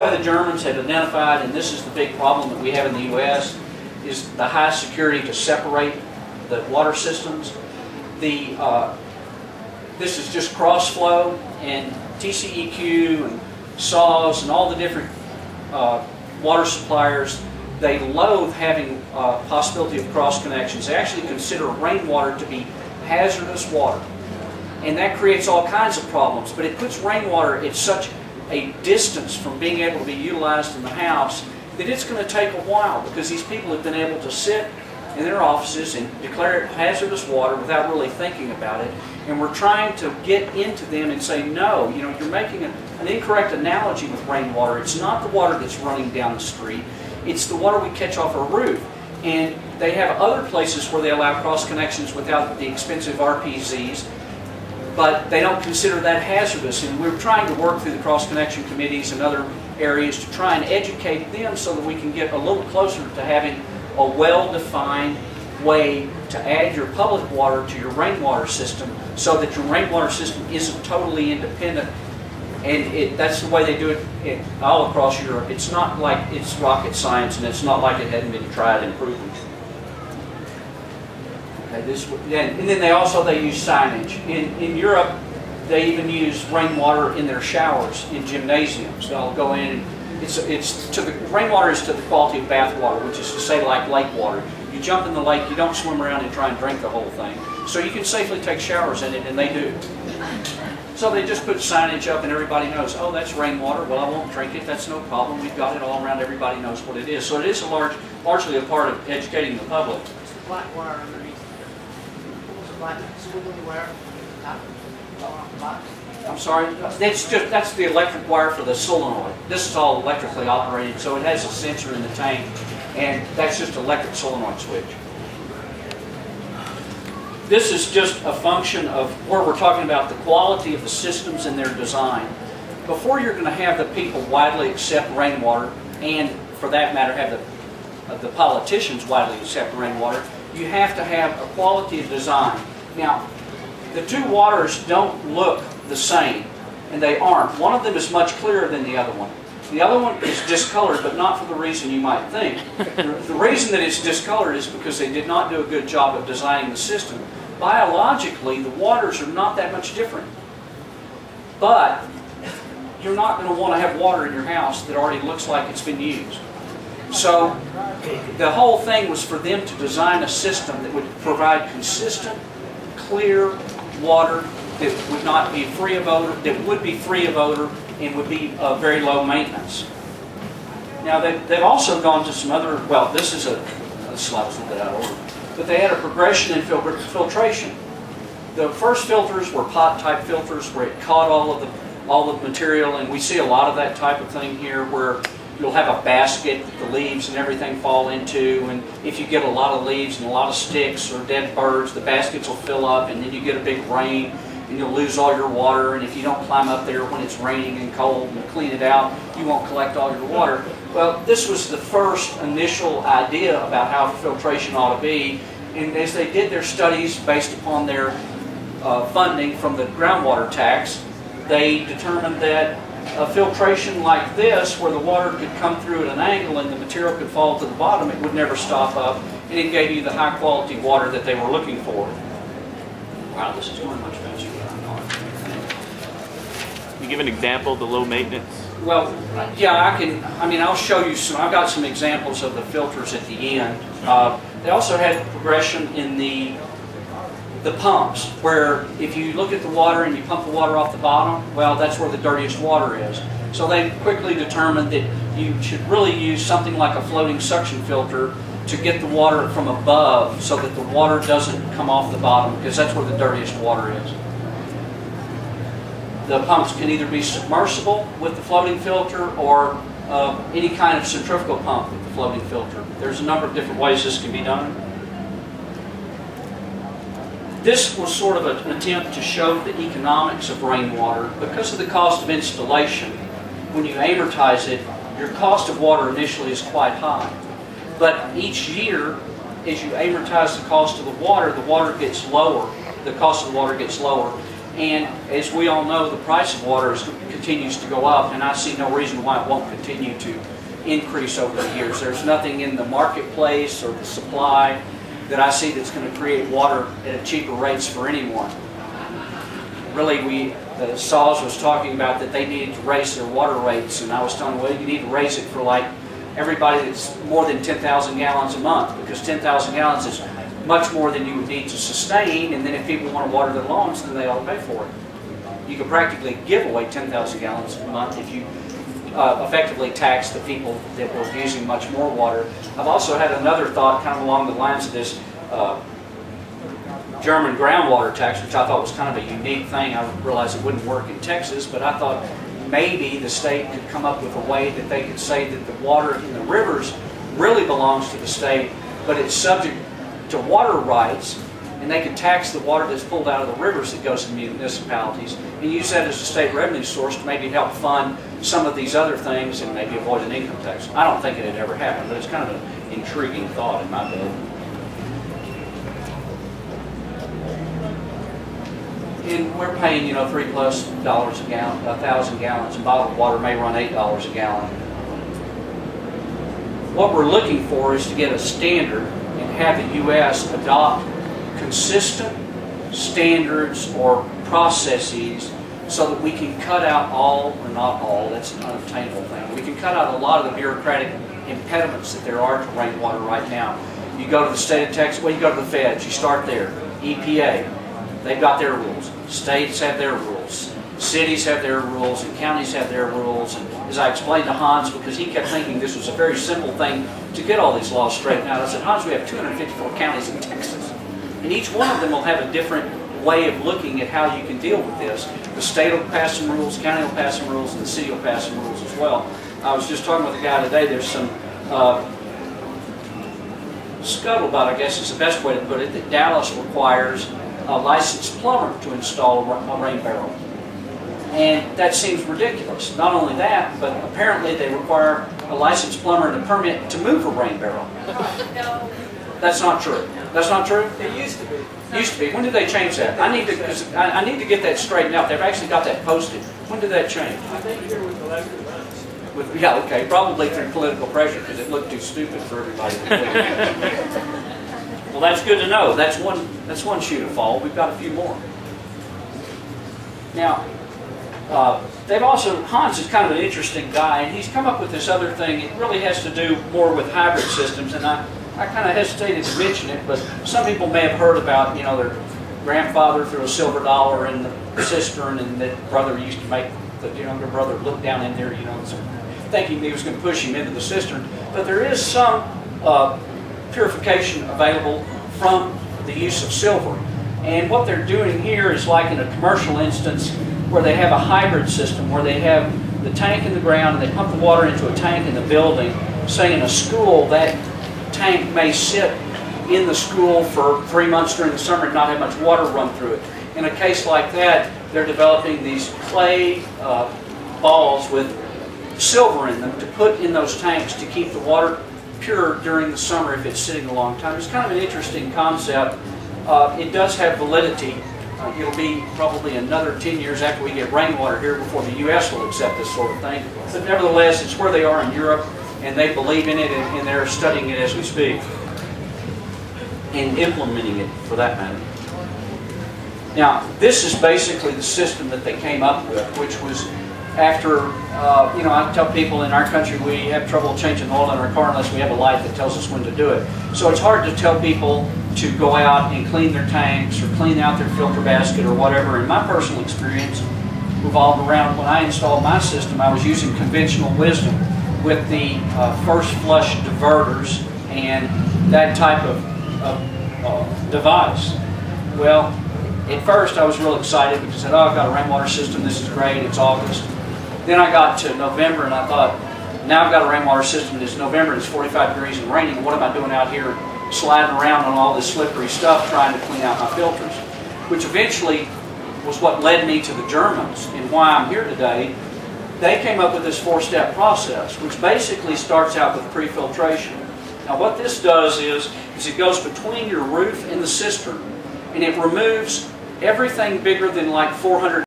The Germans had identified, and this is the big problem that we have in the U.S., is the high security to separate the water systems. This is just cross flow, and TCEQ and SAW and all the different water suppliers, they loathe having possibility of cross connections. They actually consider rainwater to be hazardous water, and that creates all kinds of problems. But it puts rainwater at such a distance from being able to be utilized in the house that it's going to take a while, because these people have been able to sit in their offices and declare it hazardous water without really thinking about it. And we're trying to get into them and say, no, you know, you're making an incorrect analogy with rainwater. It's not the water that's running down the street. It's the water we catch off our roof. And they have other places where they allow cross connections without the expensive RPZs, but they don't consider that hazardous. And we're trying to work through the cross-connection committees and other areas to try and educate them so that we can get a little closer to having a well-defined way to add your public water to your rainwater system, so that your rainwater system isn't totally independent. And that's the way they do it all across Europe. It's not like it's rocket science, and it's not like it hadn't been tried and proven. Okay, and then they use signage. In Europe, they even use rainwater in their showers in gymnasiums. They'll go in. Rainwater is to the quality of bath water, which is to say, like lake water. You jump in the lake, you don't swim around and try and drink the whole thing. So you can safely take showers in it, and they do. So they just put signage up, and everybody knows, oh, that's rainwater. Well, I won't drink it. That's no problem. We've got it all around. Everybody knows what it is. So it is largely a part of educating the public. It's the black wire underneath. It's the black squiggly wire. I'm sorry. That's the electric wire for the solenoid. This is all electrically operated, so it has a sensor in the tank, and that's just an electric solenoid switch. This is just a function of where we're talking about the quality of the systems and their design. Before you're going to have the people widely accept rainwater, and for that matter have the politicians widely accept rainwater, you have to have a quality of design. Now, the two waters don't look the same, and they aren't. One of them is much clearer than the other one. The other one is discolored, but not for the reason you might think. The reason that it's discolored is because they did not do a good job of designing the system. Biologically, the waters are not that much different. But you're not going to want to have water in your house that already looks like it's been used. So the whole thing was for them to design a system that would provide consistent, clear water that would not be free of odor, that would be free of odor, and would be very low maintenance. Now they've also gone to some other, well, this is a slide's a little bit out of order, but they had a progression in filtration. The first filters were pot-type filters where it caught all of the material, and we see a lot of that type of thing here, where you'll have a basket that the leaves and everything fall into, and if you get a lot of leaves and a lot of sticks or dead birds, the baskets will fill up, and then you get a big rain, and you'll lose all your water, and if you don't climb up there when it's raining and cold and clean it out, you won't collect all your water. Well, this was the first initial idea about how filtration ought to be, and as they did their studies based upon their funding from the groundwater tax, they determined that a filtration like this, where the water could come through at an angle and the material could fall to the bottom, it would never stop up, and it gave you the high quality water that they were looking for. Wow, this is going much faster than I thought. Can you give an example of the low maintenance? Well, yeah, I'll show you some. I've got some examples of the filters at the end. They also had progression in the pumps, where if you look at the water and you pump the water off the bottom, well, that's where the dirtiest water is. So they quickly determined that you should really use something like a floating suction filter to get the water from above, so that the water doesn't come off the bottom, because that's where the dirtiest water is. The pumps can either be submersible with the floating filter, or any kind of centrifugal pump with the floating filter. There's a number of different ways this can be done. This was sort of an attempt to show the economics of rainwater. Because of the cost of installation, when you amortize it, your cost of water initially is quite high. But each year, as you amortize the cost of the water gets lower. The cost of the water gets lower. And as we all know, the price of water continues to go up, and I see no reason why it won't continue to increase over the years. There's nothing in the marketplace or the supply that I see that's going to create water at cheaper rates for anyone. Really, the Saws was talking about that they needed to raise their water rates, and I was telling them, well, you need to raise it for like everybody that's more than 10,000 gallons a month, because 10,000 gallons is much more than you would need to sustain, and then if people want to water their lawns, then they ought to pay for it. You could practically give away 10,000 gallons a month if you effectively tax the people that were using much more water. I've also had another thought kind of along the lines of this German groundwater tax, which I thought was kind of a unique thing. I realized it wouldn't work in Texas, but I thought maybe the state could come up with a way that they could say that the water in the rivers really belongs to the state, but it's subject to water rights, and they could tax the water that's pulled out of the rivers that goes to municipalities and use that as a state revenue source to maybe help fund some of these other things and maybe avoid an income tax. I don't think it had ever happened, but it's kind of an intriguing thought in my book. And we're paying, $3+ a gallon, 1,000 gallons, and bottled water may run $8 a gallon. What we're looking for is to get a standard and have the U.S. adopt consistent standards or processes so that we can cut out all, or not all, that's an unobtainable thing. We can cut out a lot of the bureaucratic impediments that there are to rainwater right now. You go to the state of Texas, well, you go to the feds, you start there. EPA, they've got their rules. States have their rules. Cities have their rules, and counties have their rules. And as I explained to Hans, because he kept thinking this was a very simple thing to get all these laws straightened out, I said, Hans, we have 254 counties in Texas. And each one of them will have a different way of looking at how you can deal with this. The state will pass some rules, county will pass some rules, and the city will pass some rules as well. I was just talking with a guy today, there's some scuttlebutt, I guess is the best way to put it, that Dallas requires a licensed plumber to install a rain barrel. And that seems ridiculous. Not only that, but apparently they require a licensed plumber and a permit to move a rain barrel. No. That's not true. That's not true? It used to be. Used to be. When did they change that? I need to get that straightened out. They've actually got that posted. When did that change? I think here with the last 2 months. Yeah, okay. Probably through political pressure because it looked too stupid for everybody to believe. Well, that's good to know. That's one shoe to fall. We've got a few more. Now, they've also, Hans is kind of an interesting guy, and he's come up with this other thing. It really has to do more with hybrid systems, and I kind of hesitated to mention it, but some people may have heard about, their grandfather threw a silver dollar in the cistern, and that brother used to make the younger brother look down in there, thinking he was going to push him into the cistern. But there is some purification available from the use of silver. And what they're doing here is like in a commercial instance where they have a hybrid system where they have the tank in the ground and they pump the water into a tank in the building. Say in a school, that tank may sit in the school for 3 months during the summer and not have much water run through it. In a case like that, they're developing these clay balls with silver in them to put in those tanks to keep the water pure during the summer if it's sitting a long time. It's kind of an interesting concept. It does have validity. It'll be probably another 10 years after we get rainwater here before the U.S. will accept this sort of thing. But nevertheless, it's where they are in Europe, and they believe in it, and they're studying it as we speak, and implementing it for that matter. Now, this is basically the system that they came up with, which was after, I tell people in our country we have trouble changing oil in our car unless we have a light that tells us when to do it. So it's hard to tell people to go out and clean their tanks or clean out their filter basket or whatever. And my personal experience revolved around when I installed my system, I was using conventional wisdom with the first flush diverters and that type of device. Well, at first I was real excited because I said, I've got a rainwater system, this is great, it's August. Then I got to November and I thought, now I've got a rainwater system, it's November, it's 45 degrees and raining, what am I doing out here sliding around on all this slippery stuff trying to clean out my filters? Which eventually was what led me to the Germans and why I'm here today. They came up with this 4-step process, which basically starts out with pre-filtration. Now what this does is it goes between your roof and the cistern, and it removes everything bigger than like 400